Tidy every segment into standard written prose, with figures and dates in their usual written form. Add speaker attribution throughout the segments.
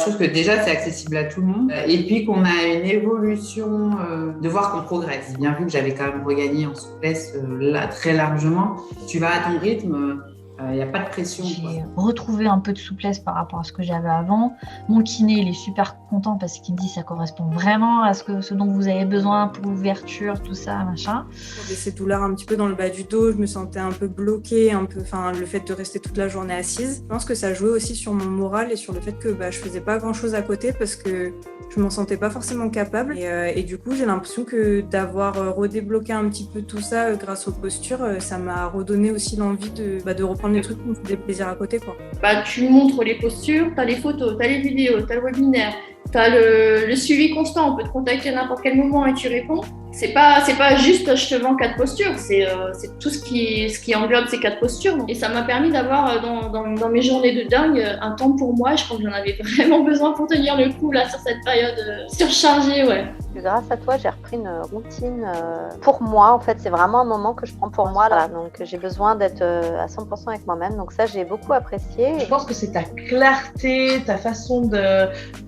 Speaker 1: trouve que déjà, c'est accessible à tout le monde. Et puis qu'on a une évolution, de voir qu'on progresse. J'ai bien vu que j'avais quand même regagné en souplesse là, très largement. Tu vas à ton rythme, il n'y a pas de pression.
Speaker 2: J'ai retrouvé un peu de souplesse par rapport à ce que j'avais avant. Mon kiné, il est super content parce qu'il me dit que ça correspond vraiment à ce dont vous avez besoin pour l'ouverture, tout ça, machin.
Speaker 3: J'avais ces douleurs un petit peu dans le bas du dos, je me sentais un peu bloquée, le fait de rester toute la journée assise. Je pense que ça jouait aussi sur mon moral et sur le fait que je faisais pas grand chose à côté parce que je m'en sentais pas forcément capable. Et du coup, j'ai l'impression que d'avoir redébloqué un petit peu tout ça grâce aux postures, ça m'a redonné aussi l'envie de reprendre les trucs qui me faisaient plaisir à côté, quoi.
Speaker 4: Tu montres les postures, t'as les photos, t'as les vidéos, t'as le webinaire, t'as le suivi constant, on peut te contacter à n'importe quel moment et tu réponds. C'est pas juste je te vends 4 postures, c'est tout ce qui englobe ces 4 postures. Et ça m'a permis d'avoir dans mes journées de dingue un temps pour moi. Je crois que j'en avais vraiment besoin pour tenir le coup là sur cette période surchargée, ouais.
Speaker 5: Grâce à toi, j'ai repris une routine pour moi. En fait, c'est vraiment un moment que je prends pour moi là. Donc, j'ai besoin d'être à 100% avec moi-même. Donc ça, j'ai beaucoup apprécié.
Speaker 6: Je pense que c'est ta clarté, ta façon de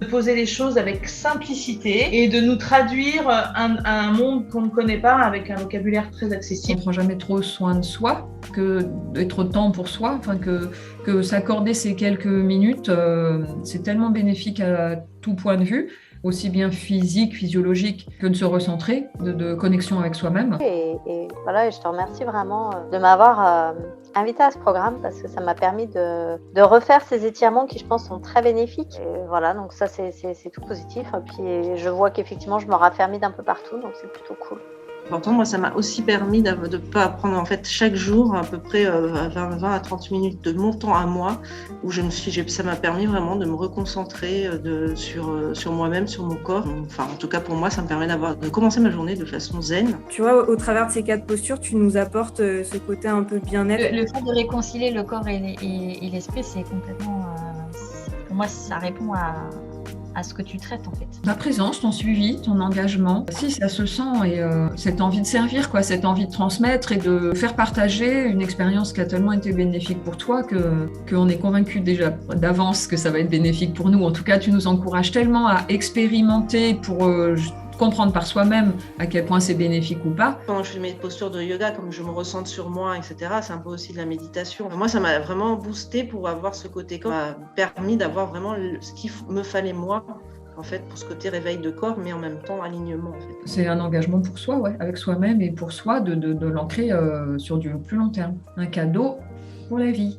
Speaker 6: poser les choses avec simplicité et de nous traduire un monde qu'on ne connaît pas avec un vocabulaire très accessible.
Speaker 7: On ne prend jamais trop soin de soi, que d'être temps pour soi, enfin que s'accorder ces quelques minutes, c'est tellement bénéfique à tout point de vue, aussi bien physique, physiologique, que de se recentrer, de connexion avec soi-même.
Speaker 5: Et voilà, et je te remercie vraiment de m'avoir invitée à ce programme parce que ça m'a permis de refaire ces étirements qui, je pense, sont très bénéfiques. Et voilà, donc ça, c'est tout positif. Et puis, je vois qu'effectivement, je me raffermis d'un peu partout, donc c'est plutôt cool.
Speaker 8: Pourtant, moi, ça m'a aussi permis de ne pas prendre en fait chaque jour à peu près 20 à 30 minutes de mon temps à moi, où ça m'a permis vraiment de me reconcentrer sur moi-même, sur mon corps. Enfin, en tout cas, pour moi, ça me permet de commencer ma journée de façon zen.
Speaker 3: Tu vois, au travers de ces 4 postures, tu nous apportes ce côté un peu bien-être.
Speaker 2: Le fait de réconcilier le corps et l'esprit, c'est complètement... pour moi, ça répond à ce que tu traites en fait.
Speaker 7: Ta présence, ton suivi, ton engagement, si ça se sent et cette envie de servir, cette envie de transmettre et de faire partager une expérience qui a tellement été bénéfique pour toi qu'on est convaincu déjà d'avance que ça va être bénéfique pour nous. En tout cas, tu nous encourages tellement à expérimenter pour comprendre par soi-même à quel point c'est bénéfique ou pas.
Speaker 8: Quand je fais mes postures de yoga, comme je me ressente sur moi, etc., c'est un peu aussi de la méditation. Moi, ça m'a vraiment boosté pour avoir ce côté corps, m'a permis d'avoir vraiment ce qu'il me fallait moi, en fait, pour ce côté réveil de corps, mais en même temps alignement. En fait.
Speaker 7: C'est un engagement pour soi, avec soi-même et pour soi de l'ancrer sur du plus long terme. Un cadeau pour la vie.